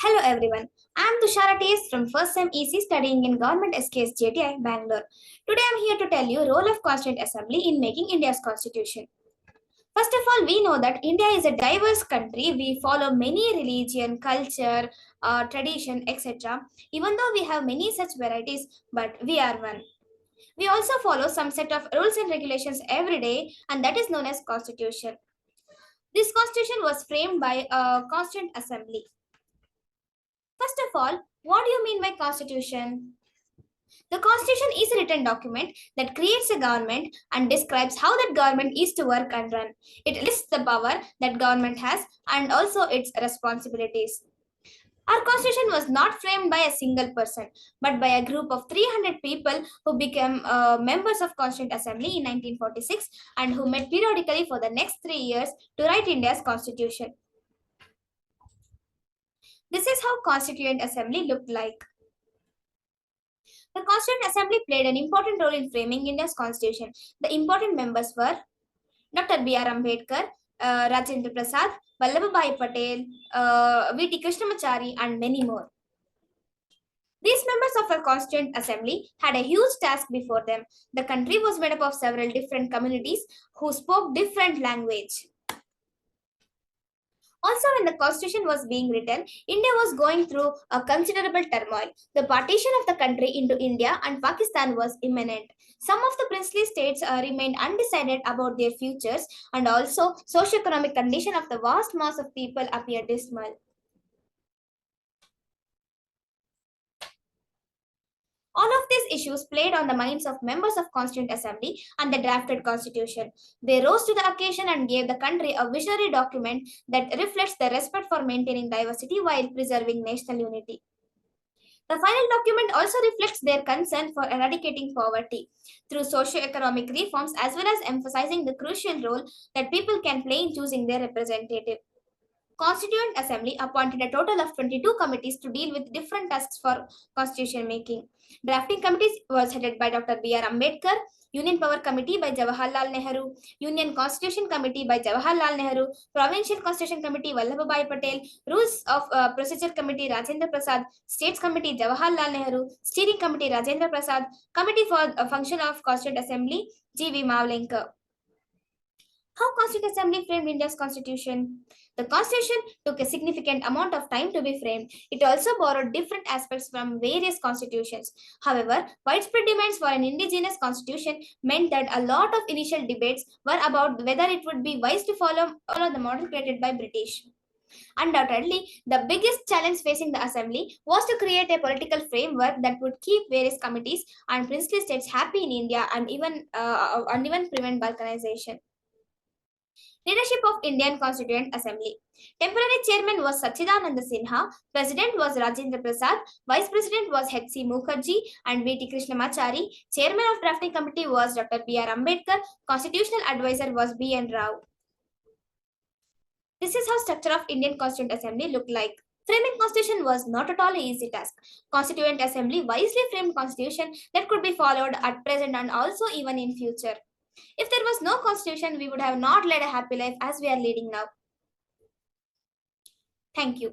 Hello everyone, I am Tushara T S from first sem EC studying in Govt SKSJTI, Bangalore. Today I am here to tell you role of Constituent Assembly in making India's constitution. First of all, we know that India is a diverse country. We follow many religion, culture, tradition, etc. Even though we have many such varieties, but we are one. We also follow some set of rules and regulations every day, and that is known as constitution. This constitution was framed by a Constituent Assembly. First of all, what do you mean by constitution? The constitution is a written document that creates a government and describes how that government is to work and run. It lists the power that government has and also its responsibilities. Our constitution was not framed by a single person, but by a group of 300 people who became members of Constituent Assembly in 1946 and who met periodically for the next 3 years to write India's constitution. This is how Constituent Assembly looked like. The Constituent Assembly played an important role in framing India's constitution. The important members were Dr. B.R. Ambedkar, Rajendra Prasad, Vallabhbhai Patel, V.T. Krishnamachari, and many more. These members of our Constituent Assembly had a huge task before them. The country was made up of several different communities who spoke different language. Also, when the constitution was being written, India was going through a considerable turmoil. The partition of the country into India and Pakistan was imminent. Some of the princely states remained undecided about their futures, and also socio-economic condition of the vast mass of people appeared dismal. All of these issues played on the minds of members of Constituent Assembly and the drafted constitution. They rose to the occasion and gave the country a visionary document that reflects the respect for maintaining diversity while preserving national unity. The final document also reflects their concern for eradicating poverty through socio-economic reforms as well as emphasizing the crucial role that people can play in choosing their representative. Constituent Assembly appointed a total of 22 committees to deal with different tasks for constitution making. Drafting committees was headed by Dr. B.R. Ambedkar, Union Power Committee by Jawaharlal Nehru, Union Constitution Committee by Jawaharlal Nehru, Provincial Constitution Committee Vallabhbhai Patel, Rules of Procedure Committee Rajendra Prasad, States Committee Jawaharlal Nehru, Steering Committee Rajendra Prasad, Committee for Function of Constituent Assembly G.V. Mavlinkar. How Constituent Assembly framed India's constitution? The constitution took a significant amount of time to be framed. It also borrowed different aspects from various constitutions. However, widespread demands for an indigenous constitution meant that a lot of initial debates were about whether it would be wise to follow the model created by British. Undoubtedly, the biggest challenge facing the assembly was to create a political framework that would keep various committees and princely states happy in India and even prevent balkanization. Leadership of Indian Constituent Assembly. Temporary chairman was Sachidananda Sinha, president was Rajendra Prasad, vice president was H.C. Mukherjee and V.T. Krishnamachari, chairman of drafting committee was Dr. B.R. Ambedkar, constitutional advisor was B.N. Rao. This is how structure of Indian Constituent Assembly looked like. Framing constitution was not at all an easy task. Constituent Assembly wisely framed constitution that could be followed at present and also even in future. If there was no constitution, we would have not led a happy life as we are leading now. Thank you.